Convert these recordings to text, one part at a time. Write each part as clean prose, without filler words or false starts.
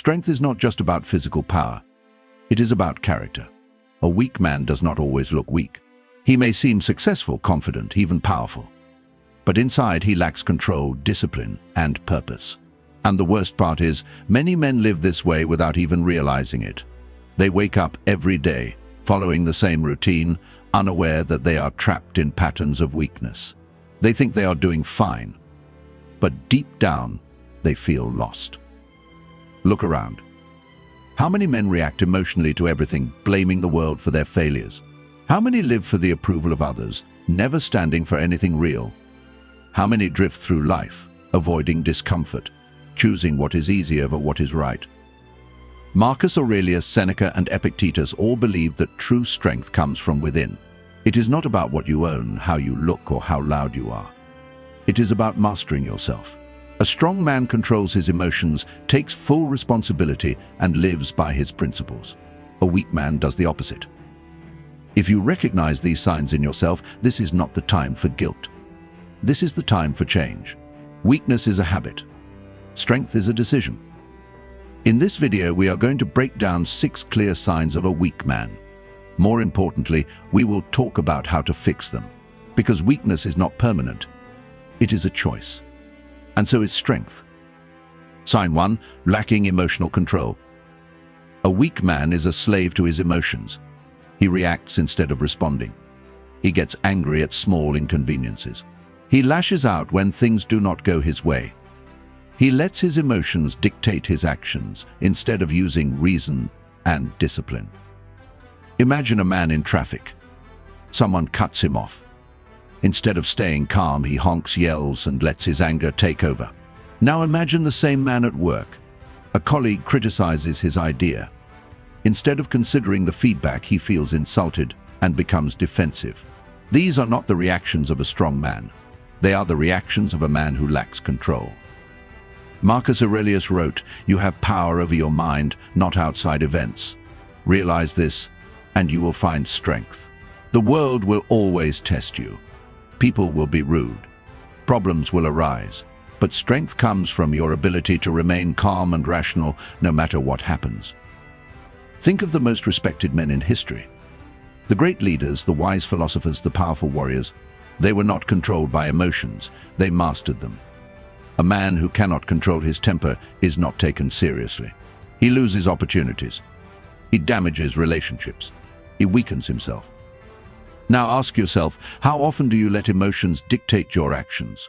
Strength is not just about physical power. It is about character. A weak man does not always look weak. He may seem successful, confident, even powerful. But inside he lacks control, discipline, and purpose. And the worst part is, many men live this way without even realizing it. They wake up every day, following the same routine, unaware that they are trapped in patterns of weakness. They think they are doing fine, but deep down, they feel lost. Look around. How many men react emotionally to everything, blaming the world for their failures? How many live for the approval of others, never standing for anything real? How many drift through life, avoiding discomfort, choosing what is easy over what is right? Marcus Aurelius, Seneca, and Epictetus all believed that true strength comes from within. It is not about what you own, how you look, or how loud you are. It is about mastering yourself. A strong man controls his emotions, takes full responsibility, and lives by his principles. A weak man does the opposite. If you recognize these signs in yourself, this is not the time for guilt. This is the time for change. Weakness is a habit. Strength is a decision. In this video, we are going to break down 6 clear signs of a weak man. More importantly, we will talk about how to fix them. Because weakness is not permanent. It is a choice. And so is strength. Sign 1, lacking emotional control. A weak man is a slave to his emotions. He reacts instead of responding. He gets angry at small inconveniences. He lashes out when things do not go his way. He lets his emotions dictate his actions instead of using reason and discipline. Imagine a man in traffic. Someone cuts him off. Instead of staying calm, he honks, yells, and lets his anger take over. Now imagine the same man at work. A colleague criticizes his idea. Instead of considering the feedback, he feels insulted and becomes defensive. These are not the reactions of a strong man. They are the reactions of a man who lacks control. Marcus Aurelius wrote, "You have power over your mind, not outside events. Realize this, and you will find strength. The world will always test you. People will be rude. Problems will arise. But strength comes from your ability to remain calm and rational no matter what happens." Think of the most respected men in history. The great leaders, the wise philosophers, the powerful warriors. They were not controlled by emotions. They mastered them. A man who cannot control his temper is not taken seriously. He loses opportunities. He damages relationships. He weakens himself. Now ask yourself, how often do you let emotions dictate your actions?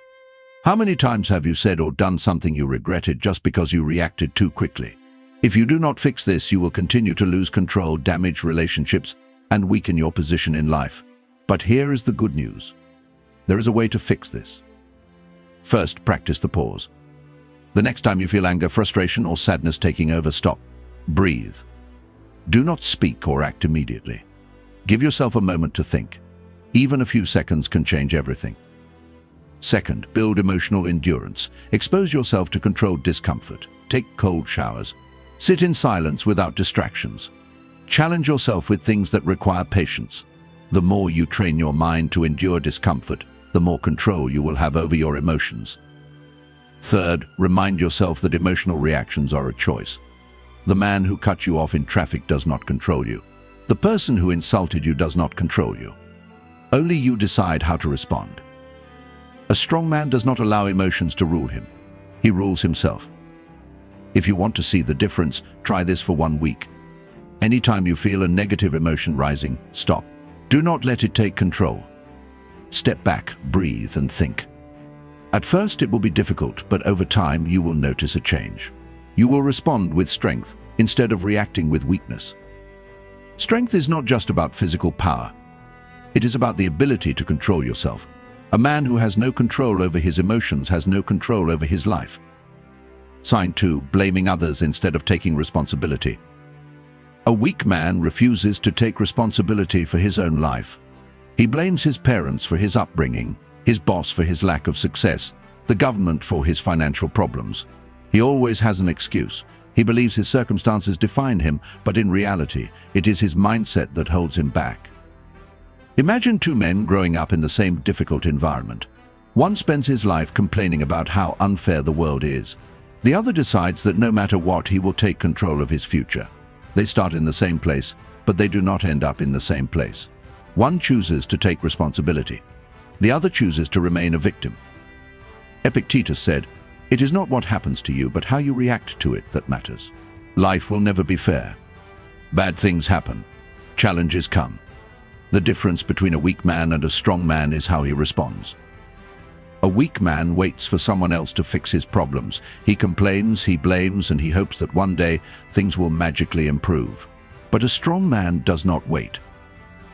How many times have you said or done something you regretted just because you reacted too quickly? If you do not fix this, you will continue to lose control, damage relationships, and weaken your position in life. But here is the good news. There is a way to fix this. First, practice the pause. The next time you feel anger, frustration, or sadness taking over, stop. Breathe. Do not speak or act immediately. Give yourself a moment to think. Even a few seconds can change everything. Second, build emotional endurance. Expose yourself to controlled discomfort. Take cold showers. Sit in silence without distractions. Challenge yourself with things that require patience. The more you train your mind to endure discomfort, the more control you will have over your emotions. Third, remind yourself that emotional reactions are a choice. The man who cut you off in traffic does not control you. The person who insulted you does not control you. Only you decide how to respond. A strong man does not allow emotions to rule him. He rules himself. If you want to see the difference, try this for 1 week. Anytime you feel a negative emotion rising, stop. Do not let it take control. Step back, breathe, and think. At first it will be difficult, but over time you will notice a change. You will respond with strength instead of reacting with weakness. Strength is not just about physical power. It is about the ability to control yourself. A man who has no control over his emotions has no control over his life. Sign 2, blaming others instead of taking responsibility. A weak man refuses to take responsibility for his own life. He blames his parents for his upbringing, his boss for his lack of success, the government for his financial problems. He always has an excuse. He believes his circumstances define him, but in reality, it is his mindset that holds him back. Imagine 2 men growing up in the same difficult environment. One spends his life complaining about how unfair the world is. The other decides that no matter what, he will take control of his future. They start in the same place, but they do not end up in the same place. One chooses to take responsibility. The other chooses to remain a victim. Epictetus said, "It is not what happens to you, but how you react to it that matters." Life will never be fair. Bad things happen. Challenges come. The difference between a weak man and a strong man is how he responds. A weak man waits for someone else to fix his problems. He complains, he blames, and he hopes that one day things will magically improve. But a strong man does not wait.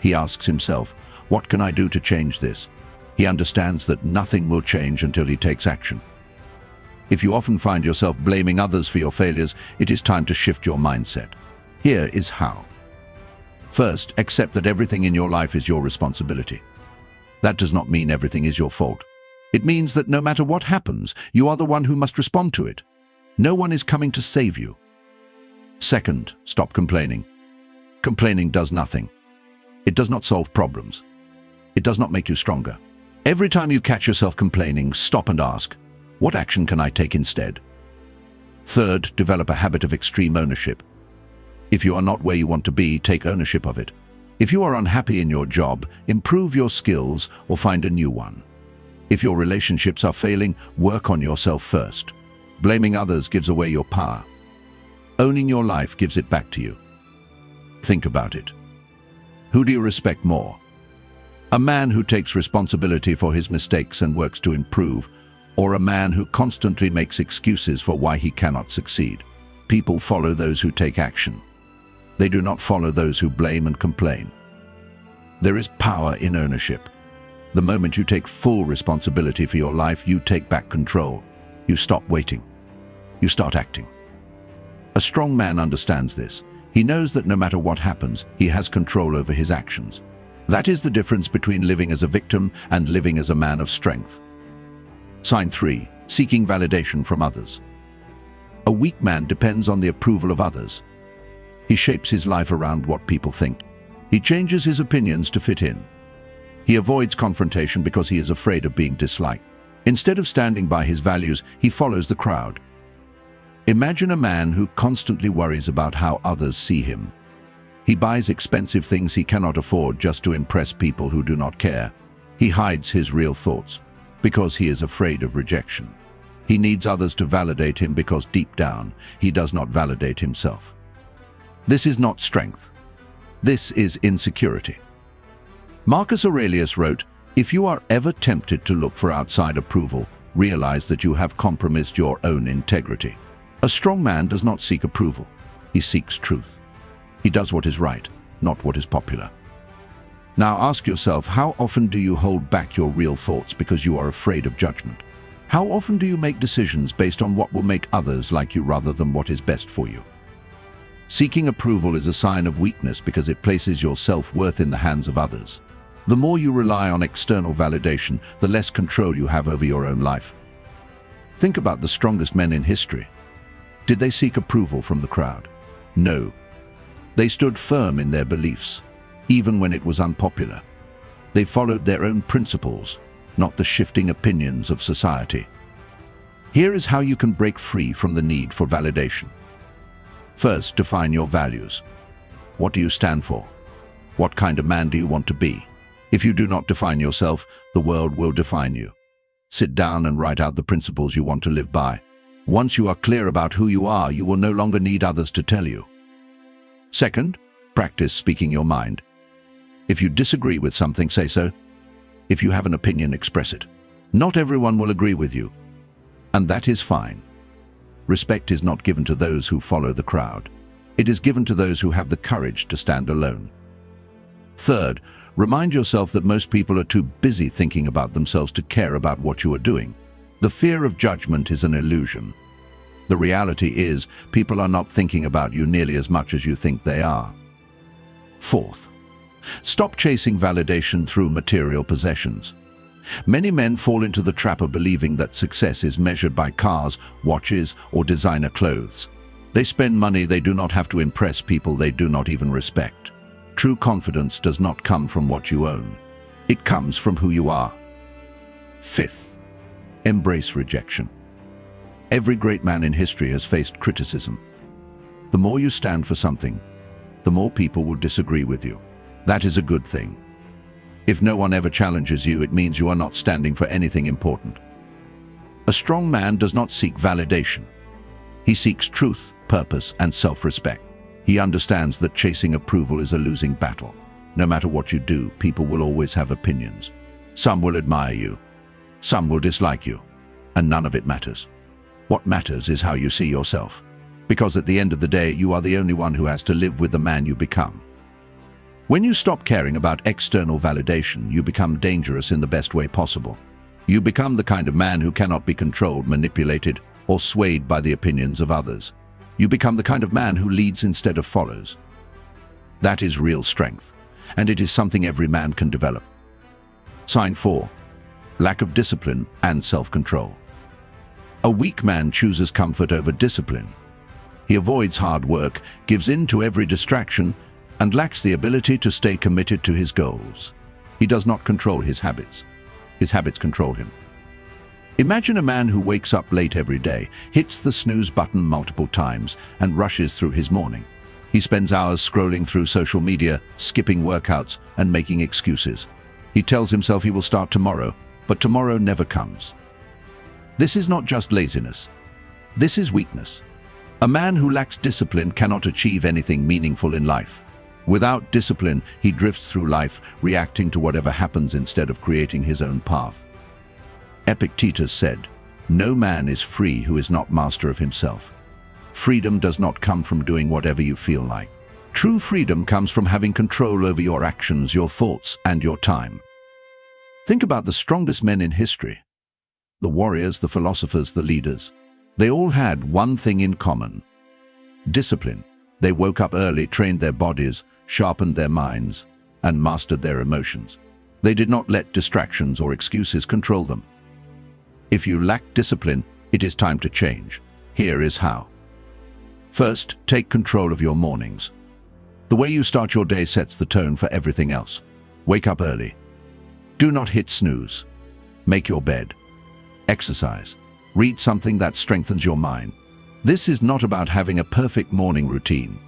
He asks himself, what can I do to change this? He understands that nothing will change until he takes action. If you often find yourself blaming others for your failures, it is time to shift your mindset. Here is how. First, accept that everything in your life is your responsibility. That does not mean everything is your fault. It means that no matter what happens, you are the one who must respond to it. No one is coming to save you. Second, stop complaining. Complaining does nothing. It does not solve problems. It does not make you stronger. Every time you catch yourself complaining, stop and ask, what action can I take instead? Third, develop a habit of extreme ownership. If you are not where you want to be, take ownership of it. If you are unhappy in your job, improve your skills or find a new one. If your relationships are failing, work on yourself first. Blaming others gives away your power. Owning your life gives it back to you. Think about it. Who do you respect more? A man who takes responsibility for his mistakes and works to improve, or a man who constantly makes excuses for why he cannot succeed? People follow those who take action. They do not follow those who blame and complain. There is power in ownership. The moment you take full responsibility for your life, you take back control. You stop waiting. You start acting. A strong man understands this. He knows that no matter what happens, he has control over his actions. That is the difference between living as a victim and living as a man of strength. Sign 3. Seeking validation from others. A weak man depends on the approval of others. He shapes his life around what people think. He changes his opinions to fit in. He avoids confrontation because he is afraid of being disliked. Instead of standing by his values, he follows the crowd. Imagine a man who constantly worries about how others see him. He buys expensive things he cannot afford just to impress people who do not care. He hides his real thoughts because he is afraid of rejection. He needs others to validate him because deep down, he does not validate himself. This is not strength. This is insecurity. Marcus Aurelius wrote, "If you are ever tempted to look for outside approval, realize that you have compromised your own integrity." A strong man does not seek approval. He seeks truth. He does what is right, not what is popular. Now ask yourself, how often do you hold back your real thoughts because you are afraid of judgment? How often do you make decisions based on what will make others like you rather than what is best for you? Seeking approval is a sign of weakness because it places your self-worth in the hands of others. The more you rely on external validation, the less control you have over your own life. Think about the strongest men in history. Did they seek approval from the crowd? No. They stood firm in their beliefs, even when it was unpopular. They followed their own principles, not the shifting opinions of society. Here is how you can break free from the need for validation. First, define your values. What do you stand for? What kind of man do you want to be? If you do not define yourself, the world will define you. Sit down and write out the principles you want to live by. Once you are clear about who you are, you will no longer need others to tell you. Second, practice speaking your mind. If you disagree with something, say so. If you have an opinion, express it. Not everyone will agree with you, and that is fine. Respect is not given to those who follow the crowd. It is given to those who have the courage to stand alone. Third, remind yourself that most people are too busy thinking about themselves to care about what you are doing. The fear of judgment is an illusion. The reality is, people are not thinking about you nearly as much as you think they are. Fourth, stop chasing validation through material possessions. Many men fall into the trap of believing that success is measured by cars, watches, or designer clothes. They spend money they do not have to impress people they do not even respect. True confidence does not come from what you own. It comes from who you are. Fifth, embrace rejection. Every great man in history has faced criticism. The more you stand for something, the more people will disagree with you. That is a good thing. If no one ever challenges you, it means you are not standing for anything important. A strong man does not seek validation. He seeks truth, purpose, and self-respect. He understands that chasing approval is a losing battle. No matter what you do, people will always have opinions. Some will admire you, some will dislike you, and none of it matters. What matters is how you see yourself, because at the end of the day, you are the only one who has to live with the man you become. When you stop caring about external validation, you become dangerous in the best way possible. You become the kind of man who cannot be controlled, manipulated, or swayed by the opinions of others. You become the kind of man who leads instead of follows. That is real strength, and it is something every man can develop. Sign 4. Lack of discipline and self-control. A weak man chooses comfort over discipline. He avoids hard work, gives in to every distraction, and lacks the ability to stay committed to his goals. He does not control his habits. His habits control him. Imagine a man who wakes up late every day, hits the snooze button multiple times, and rushes through his morning. He spends hours scrolling through social media, skipping workouts, and making excuses. He tells himself he will start tomorrow, but tomorrow never comes. This is not just laziness. This is weakness. A man who lacks discipline cannot achieve anything meaningful in life. Without discipline, he drifts through life, reacting to whatever happens instead of creating his own path. Epictetus said, "No man is free who is not master of himself." Freedom does not come from doing whatever you feel like. True freedom comes from having control over your actions, your thoughts, and your time. Think about the strongest men in history. The warriors, the philosophers, the leaders. They all had one thing in common: discipline. They woke up early, trained their bodies, sharpened their minds, and mastered their emotions. They did not let distractions or excuses control them. If you lack discipline, it is time to change. Here is how. First, take control of your mornings. The way you start your day sets the tone for everything else. Wake up early. Do not hit snooze. Make your bed. Exercise. Read something that strengthens your mind. This is not about having a perfect morning routine.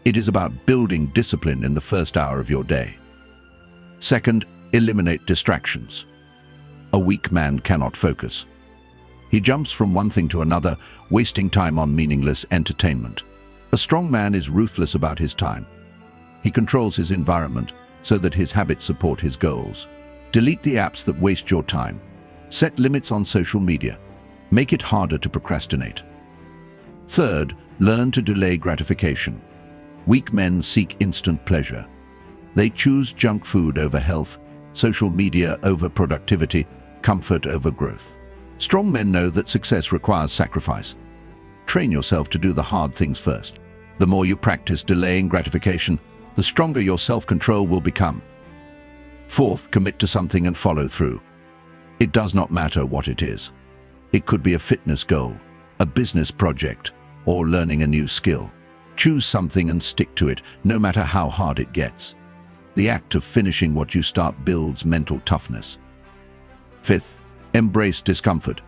It is about building discipline in the first hour of your day. Second, eliminate distractions. A weak man cannot focus. He jumps from one thing to another, wasting time on meaningless entertainment. A strong man is ruthless about his time. He controls his environment so that his habits support his goals. Delete the apps that waste your time. Set limits on social media. Make it harder to procrastinate. Third, learn to delay gratification. Weak men seek instant pleasure. They choose junk food over health, social media over productivity, comfort over growth. Strong men know that success requires sacrifice. Train yourself to do the hard things first. The more you practice delaying gratification, the stronger your self-control will become. Fourth, commit to something and follow through. It does not matter what it is. It could be a fitness goal, a business project, or learning a new skill. Choose something and stick to it, no matter how hard it gets. The act of finishing what you start builds mental toughness. Fifth, embrace discomfort.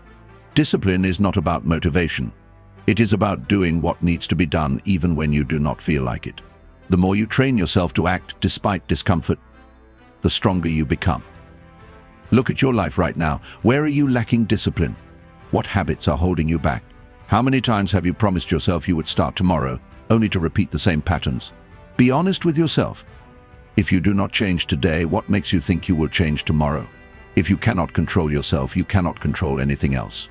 Discipline is not about motivation. It is about doing what needs to be done even when you do not feel like it. The more you train yourself to act despite discomfort, the stronger you become. Look at your life right now. Where are you lacking discipline? What habits are holding you back? How many times have you promised yourself you would start tomorrow, only to repeat the same patterns? Be honest with yourself. If you do not change today, what makes you think you will change tomorrow? If you cannot control yourself, you cannot control anything else.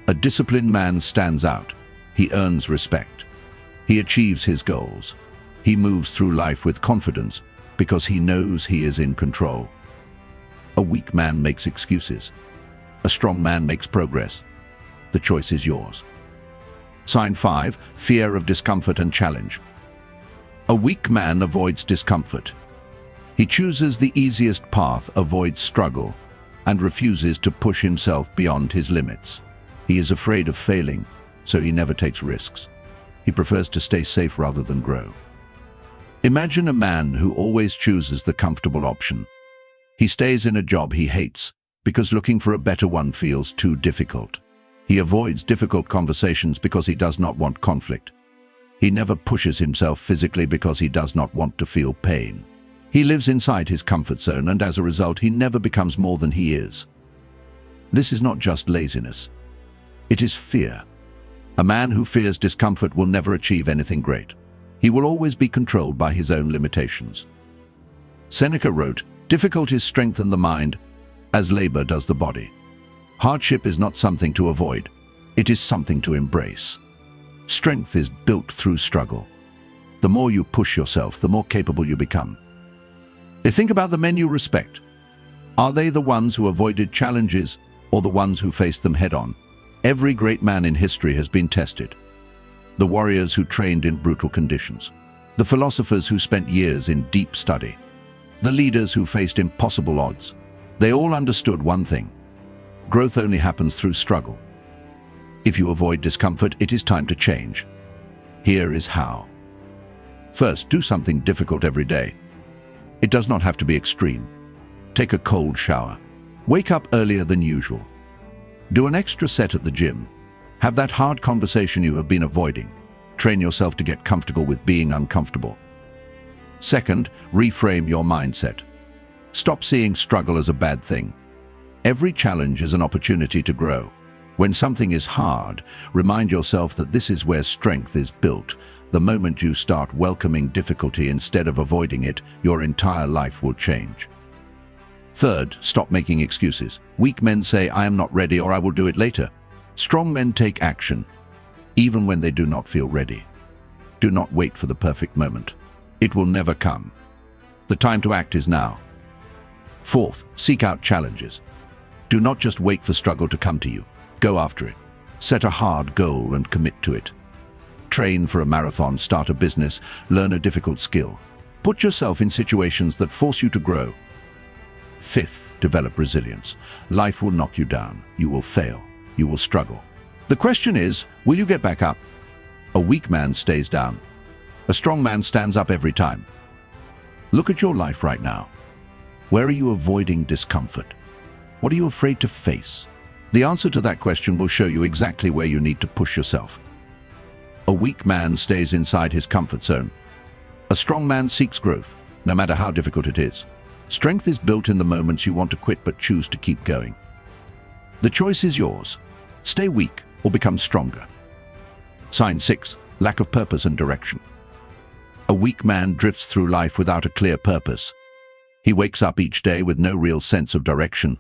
A disciplined man stands out. He earns respect. He achieves his goals. He moves through life with confidence because he knows he is in control. A weak man makes excuses. A strong man makes progress. The choice is yours. Sign 5, fear of discomfort and challenge. A weak man avoids discomfort. He chooses the easiest path, avoids struggle, and refuses to push himself beyond his limits. He is afraid of failing, so he never takes risks. He prefers to stay safe rather than grow. Imagine a man who always chooses the comfortable option. He stays in a job he hates because looking for a better one feels too difficult. He avoids difficult conversations because he does not want conflict. He never pushes himself physically because he does not want to feel pain. He lives inside his comfort zone, and as a result, he never becomes more than he is. This is not just laziness. It is fear. A man who fears discomfort will never achieve anything great. He will always be controlled by his own limitations. Seneca wrote, "Difficulties strengthen the mind, as labor does the body." Hardship is not something to avoid. It is something to embrace. Strength is built through struggle. The more you push yourself, the more capable you become. Think about the men you respect. Are they the ones who avoided challenges or the ones who faced them head-on? Every great man in history has been tested. The warriors who trained in brutal conditions. The philosophers who spent years in deep study. The leaders who faced impossible odds. They all understood one thing. Growth only happens through struggle. If you avoid discomfort, it is time to change. Here is how. First, do something difficult every day. It does not have to be extreme. Take a cold shower. Wake up earlier than usual. Do an extra set at the gym. Have that hard conversation you have been avoiding. Train yourself to get comfortable with being uncomfortable. Second, reframe your mindset. Stop seeing struggle as a bad thing. Every challenge is an opportunity to grow. When something is hard, remind yourself that this is where strength is built. The moment you start welcoming difficulty instead of avoiding it, your entire life will change. Third, stop making excuses. Weak men say, "I am not ready," or "I will do it later." Strong men take action, even when they do not feel ready. Do not wait for the perfect moment. It will never come. The time to act is now. Fourth, seek out challenges. Do not just wait for struggle to come to you. Go after it. Set a hard goal and commit to it. Train for a marathon, start a business, learn a difficult skill. Put yourself in situations that force you to grow. Fifth, develop resilience. Life will knock you down. You will fail. You will struggle. The question is, will you get back up? A weak man stays down. A strong man stands up every time. Look at your life right now. Where are you avoiding discomfort? What are you afraid to face? The answer to that question will show you exactly where you need to push yourself. A weak man stays inside his comfort zone. A strong man seeks growth, no matter how difficult it is. Strength is built in the moments you want to quit but choose to keep going. The choice is yours. Stay weak or become stronger. Sign 6. Lack of purpose and direction. A weak man drifts through life without a clear purpose. He wakes up each day with no real sense of direction.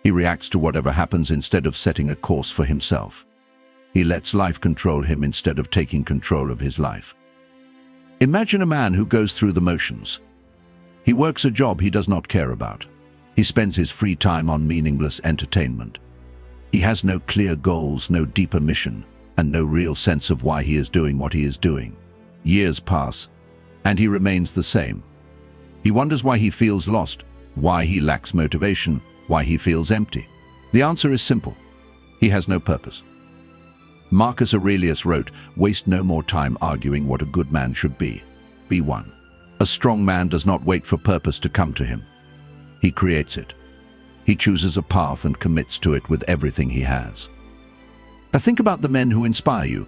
He reacts to whatever happens instead of setting a course for himself. He lets life control him instead of taking control of his life. Imagine a man who goes through the motions. He works a job he does not care about. He spends his free time on meaningless entertainment. He has no clear goals, no deeper mission, and no real sense of why he is doing what he is doing. Years pass, and he remains the same. He wonders why he feels lost, why he lacks motivation, why he feels empty. The answer is simple. He has no purpose. Marcus Aurelius wrote, "Waste no more time arguing what a good man should be. Be one." A strong man does not wait for purpose to come to him. He creates it. He chooses a path and commits to it with everything he has. Now think about the men who inspire you.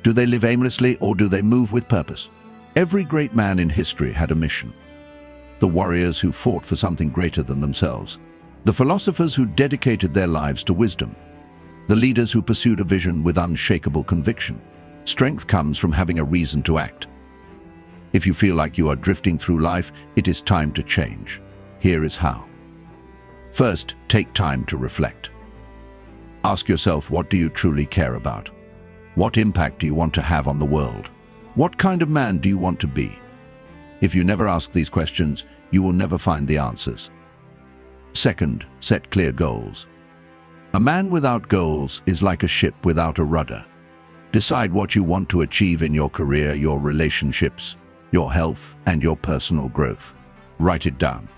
Do they live aimlessly or do they move with purpose? Every great man in history had a mission. The warriors who fought for something greater than themselves. The philosophers who dedicated their lives to wisdom. The leaders who pursued a vision with unshakable conviction. Strength comes from having a reason to act. If you feel like you are drifting through life, it is time to change. Here is how. First, take time to reflect. Ask yourself, what do you truly care about? What impact do you want to have on the world? What kind of man do you want to be? If you never ask these questions, you will never find the answers. Second, set clear goals. A man without goals is like a ship without a rudder. Decide what you want to achieve in your career, your relationships, your health, and your personal growth. Write it down.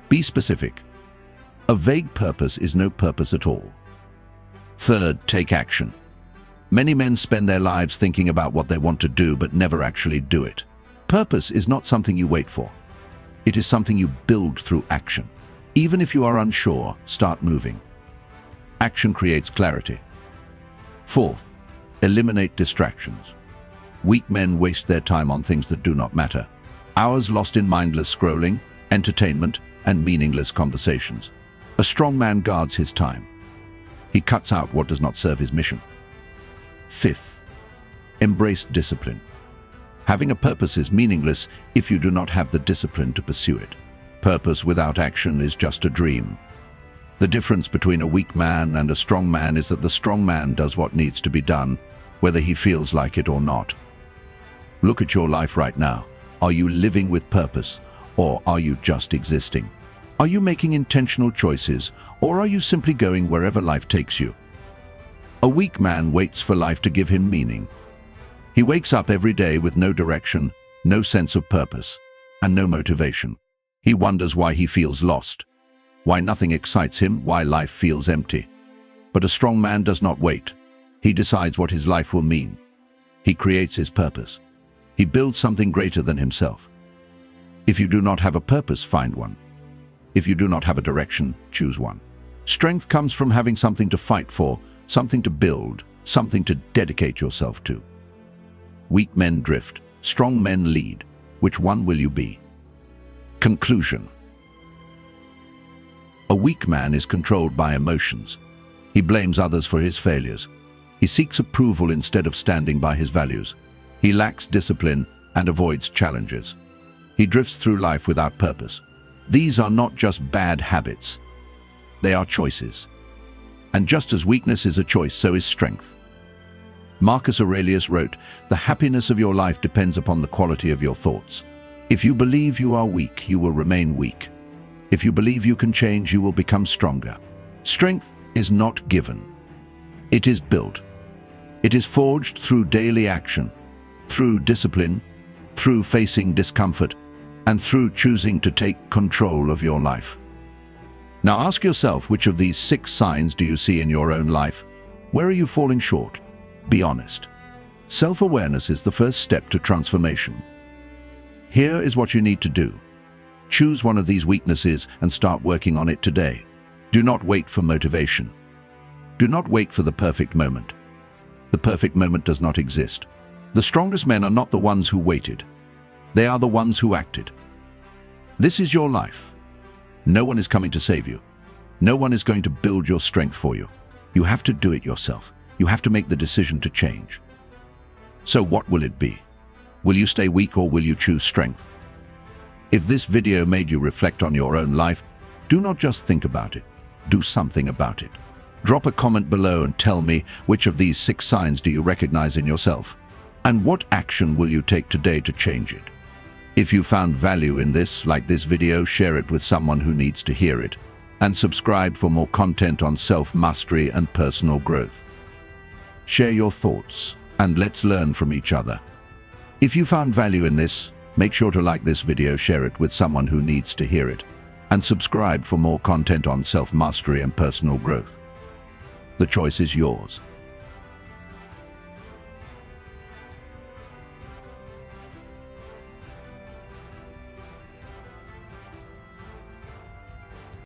Be specific. A vague purpose is no purpose at all. Third, take action. Many men spend their lives thinking about what they want to do but never actually do it. Purpose is not something you wait for. It is something you build through action. Even if you are unsure, start moving. Action creates clarity. Fourth, eliminate distractions. Weak men waste their time on things that do not matter. Hours lost in mindless scrolling, entertainment, and meaningless conversations. A strong man guards his time. He cuts out what does not serve his mission. Fifth, embrace discipline. Having a purpose is meaningless if you do not have the discipline to pursue it. Purpose without action is just a dream. The difference between a weak man and a strong man is that the strong man does what needs to be done, whether he feels like it or not. Look at your life right now. Are you living with purpose, or are you just existing? Are you making intentional choices, or are you simply going wherever life takes you? A weak man waits for life to give him meaning. He wakes up every day with no direction, no sense of purpose, and no motivation. He wonders why he feels lost, why nothing excites him, why life feels empty. But a strong man does not wait. He decides what his life will mean. He creates his purpose. He builds something greater than himself. If you do not have a purpose, find one. If you do not have a direction, choose one. Strength comes from having something to fight for, something to build, something to dedicate yourself to. Weak men drift, strong men lead. Which one will you be? Conclusion. A weak man is controlled by emotions. He blames others for his failures. He seeks approval instead of standing by his values. He lacks discipline and avoids challenges. He drifts through life without purpose. These are not just bad habits. They are choices. And just as weakness is a choice, so is strength. Marcus Aurelius wrote, "The happiness of your life depends upon the quality of your thoughts." If you believe you are weak, you will remain weak. If you believe you can change, you will become stronger. Strength is not given. It is built. It is forged through daily action, through discipline, through facing discomfort, and through choosing to take control of your life. Now ask yourself, which of these 6 signs do you see in your own life? Where are you falling short? Be honest. Self-awareness is the first step to transformation. Here is what you need to do. Choose one of these weaknesses and start working on it today. Do not wait for motivation. Do not wait for the perfect moment. The perfect moment does not exist. The strongest men are not the ones who waited. They are the ones who acted. This is your life. No one is coming to save you. No one is going to build your strength for you. You have to do it yourself. You have to make the decision to change. So what will it be? Will you stay weak or will you choose strength? If this video made you reflect on your own life, do not just think about it. Do something about it. Drop a comment below and tell me, which of these 6 signs do you recognize in yourself? And what action will you take today to change it? If you found value in this, like this video, share it with someone who needs to hear it. And subscribe for more content on self-mastery and personal growth. Share your thoughts, and let's learn from each other. If you found value in this, make sure to like this video, share it with someone who needs to hear it, and subscribe for more content on self-mastery and personal growth. The choice is yours.